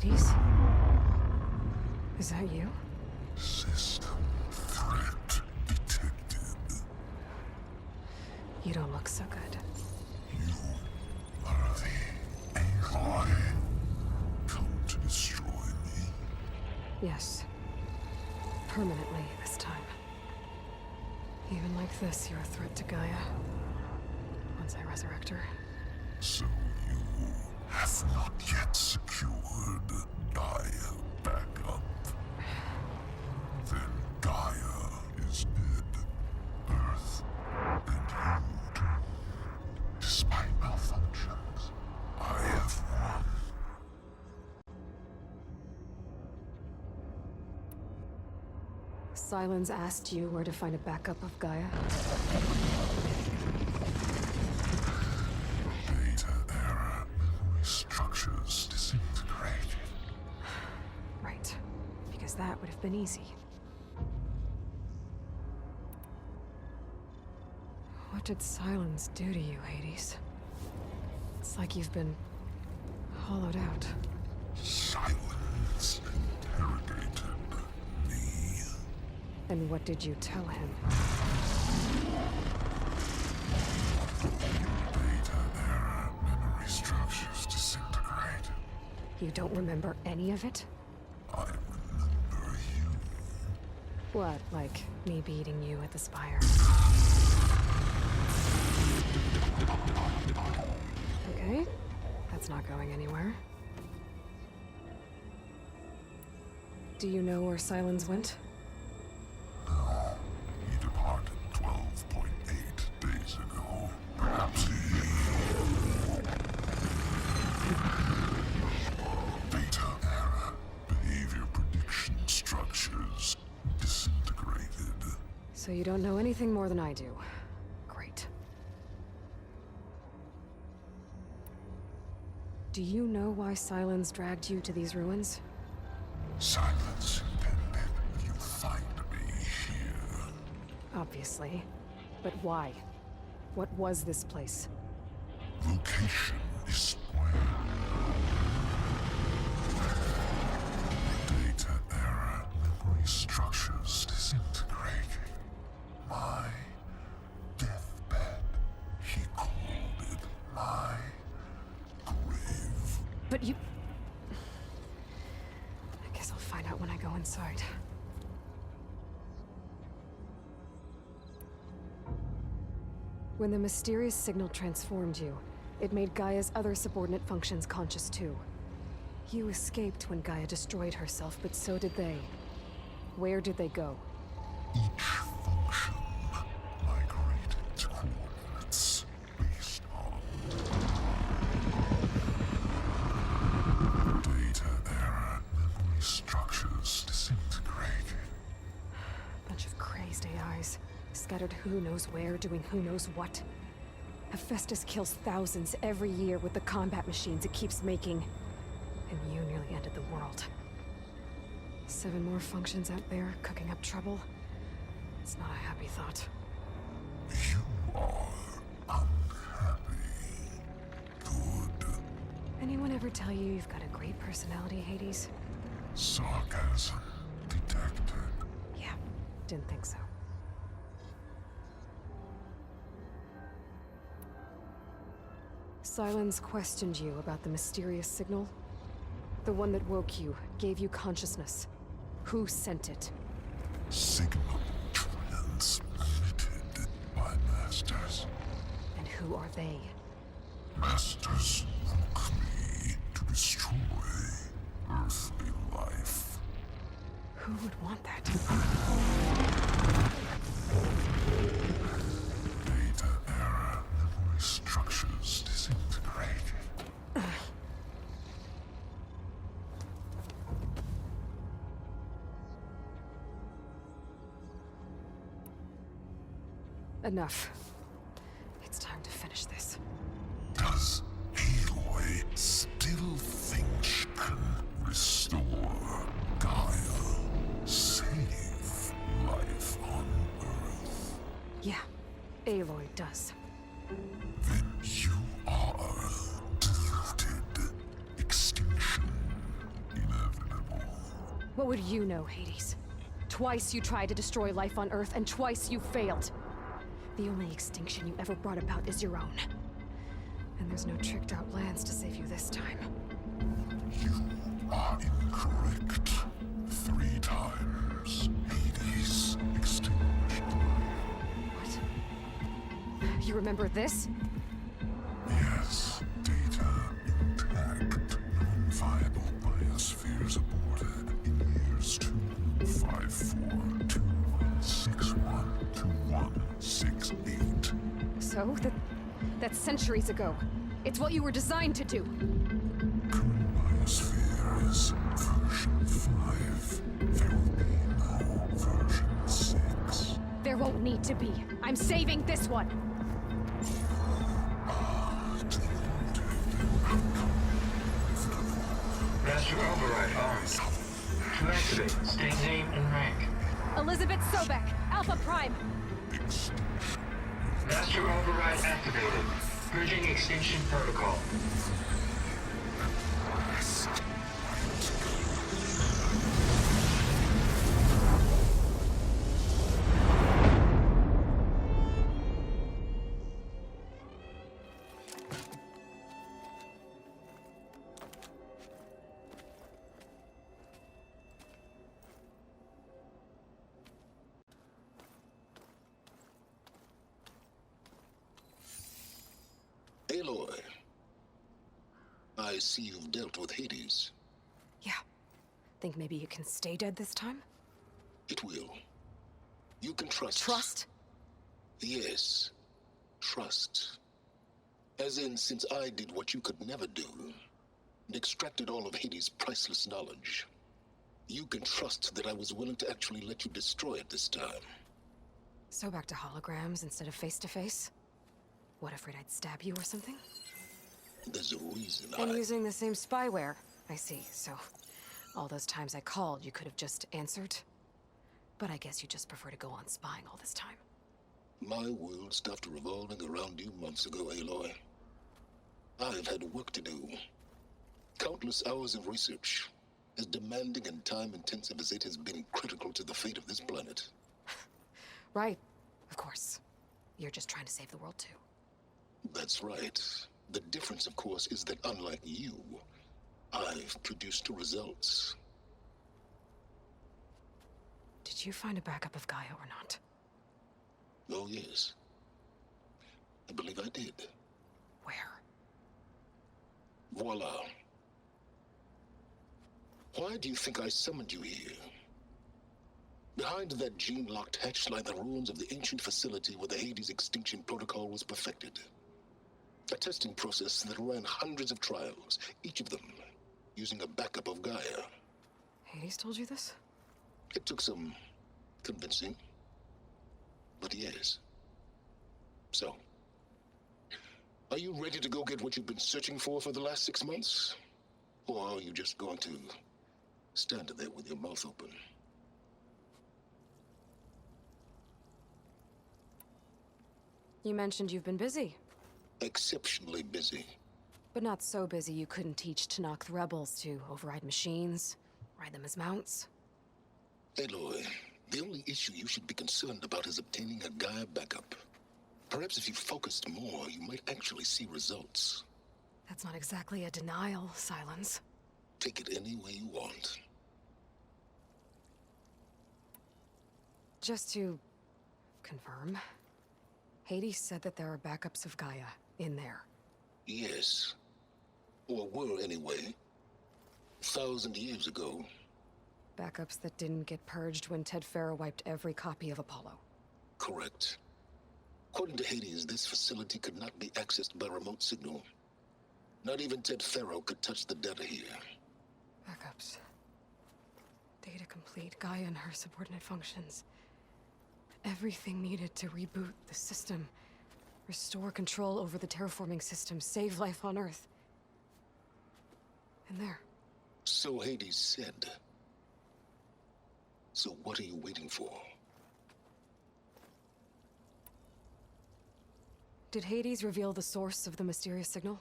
Hades? Is that you? System threat detected. You don't look so good. You are the Aloy. Come to destroy me. Yes. Permanently this time. Even like this, you're a threat to Gaia. Once I resurrect her. So you have not yet secured Gaia back up. Then Gaia is dead. Earth and you too. Despite malfunctions, I have won. Sylens asked you where to find a backup of Gaia? Data era memory structures disintegrated. Right. Because that would have been easy. What did Sylens do to you, Hades? It's like you've been hollowed out. Silence interrogated me. And what did you tell him? Data era memory structures disintegrated. You don't remember any of it? I remember you. What, like me beating you at the spire? Okay, that's not going anywhere. Do you know where Sylens went? No, he departed 12.8 days ago. Perhaps he... Data era behavior prediction structures disintegrated. So you don't know anything more than I do. Great. Do you know why Sylens dragged you to these ruins? Silence intended you find me here. Obviously. But why? What was this place? Location is spoiled. Data era memory structures disintegrated. My deathbed. He called it my grave. But you... I guess I'll find out when I go inside. When the mysterious signal transformed you, it made Gaia's other subordinate functions conscious too. You escaped when Gaia destroyed herself, but so did they. Where did they go? Each function migrated to coordinates based on data era memory structures disintegrated. Bunch of crazed AIs, scattered who knows where, doing who knows what. Hephaestus kills thousands every year with the combat machines it keeps making. And you nearly ended the world. 7 more functions out there, cooking up trouble. It's not a happy thought. You are unhappy. Good. Anyone ever tell you you've got a great personality, Hades? Sarcasm detected. Yeah, didn't think so. Sylens questioned you about the mysterious signal? The one that woke you, gave you consciousness. Who sent it? Signal transmitted by masters. And who are they? Masters woke me to destroy earthly life. Who would want that? Data era memory structures disintegrated. Enough. It's time to finish this. Does Aloy still think she can restore Gaia? Save life on Earth? Yeah, Aloy does. Then you are deluded. Extinction What would you know, Hades? Twice you tried to destroy life on Earth, and twice you failed. The only extinction you ever brought about is your own. And there's no tricked-out plans to save you this time. You are incorrect. 3 times. Hades extinguished. What? You remember this? Yes, data intact. Non-viable biospheres aborted in years 2154, 2161, 2168. So? That's centuries ago. It's what you were designed to do. Current biosphere is version 5. There will be no version 6. There won't need to be. I'm saving this one. Master override on. To activate, state name and rank. Elizabeth Sobek, Alpha Prime. Master override activated. Bridging extinction protocol. Aloy, I see you've dealt with Hades. Yeah. Think maybe you can stay dead this time? It will. You can trust. Trust? Yes. Trust. As in, since I did what you could never do, and extracted all of Hades' priceless knowledge, you can trust that I was willing to actually let you destroy it this time. So back to holograms instead of face-to-face? What, afraid I'd stab you or something? There's a reason And using the same spyware. I see, so... all those times I called, you could have just answered? But I guess you just prefer to go on spying all this time. My world stopped revolving around you months ago, Aloy. I've had work to do. Countless hours of research, as demanding and time-intensive as it has been critical to the fate of this planet. Right, of course. You're just trying to save the world too. That's right. The difference, of course, is that unlike you, I've produced results. Did you find a backup of Gaia or not? Oh, yes. I believe I did. Where? Voila. Why do you think I summoned you here? Behind that gene-locked hatch lie the ruins of the ancient facility where the Hades extinction protocol was perfected. A testing process that ran hundreds of trials, each of them using a backup of Gaia. Hades told you this? It took some convincing, but yes. So, are you ready to go get what you've been searching for the last 6 months? Or are you just going to stand there with your mouth open? You mentioned you've been busy. Exceptionally busy. But not so busy you couldn't teach Tanakh the rebels to override machines, ride them as mounts. Aloy, the only issue you should be concerned about is obtaining a Gaia backup. Perhaps if you focused more, you might actually see results. That's not exactly a denial, Silence. Take it any way you want. Just to confirm, Hades said that there are backups of Gaia in there. Yes. Or were anyway. 1,000 years ago. Backups that didn't get purged when Ted Farrow wiped every copy of Apollo. Correct. According to Hades, this facility could not be accessed by remote signal. Not even Ted Farrow could touch the data here. Backups. Data complete, Gaia and her subordinate functions. Everything needed to reboot the system. Restore control over the terraforming system, save life on Earth. And there. So Hades said. So what are you waiting for? Did Hades reveal the source of the mysterious signal?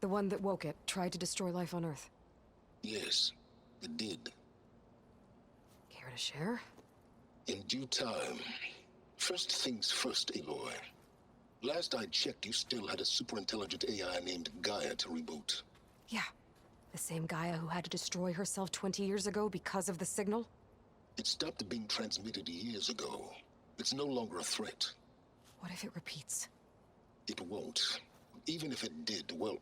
The one that woke it, tried to destroy life on Earth? Yes, it did. Want to share? In due time. First things first, Aloy. Last I checked, you still had a superintelligent AI named Gaia to reboot. Yeah. The same Gaia who had to destroy herself 20 years ago because of the signal? It stopped being transmitted years ago. It's no longer a threat. What if it repeats? It won't. Even if it did, well...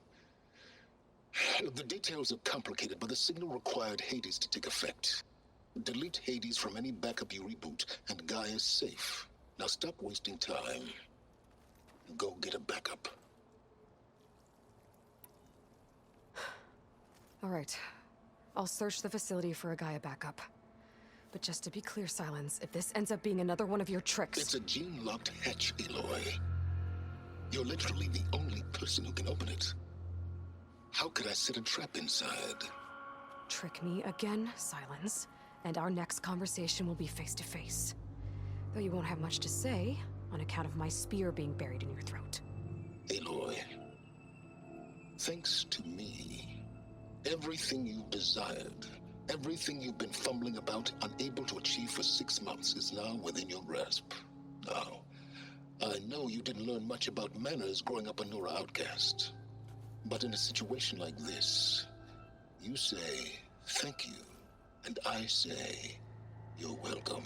The details are complicated, but the signal required Hades to take effect. Delete Hades from any backup you reboot, and Gaia's safe. Now stop wasting time. Go get a backup. All right. I'll search the facility for a Gaia backup. But just to be clear, Silence, if this ends up being another one of your tricks... It's a gene-locked hatch, Aloy. You're literally the only person who can open it. How could I set a trap inside? Trick me again, Silence, and our next conversation will be face-to-face. Though you won't have much to say, on account of my spear being buried in your throat. Aloy, thanks to me, everything you've desired, everything you've been fumbling about, unable to achieve for 6 months, is now within your grasp. Now, I know you didn't learn much about manners growing up a Nora outcast. But in a situation like this, you say, thank you, and I say, you're welcome.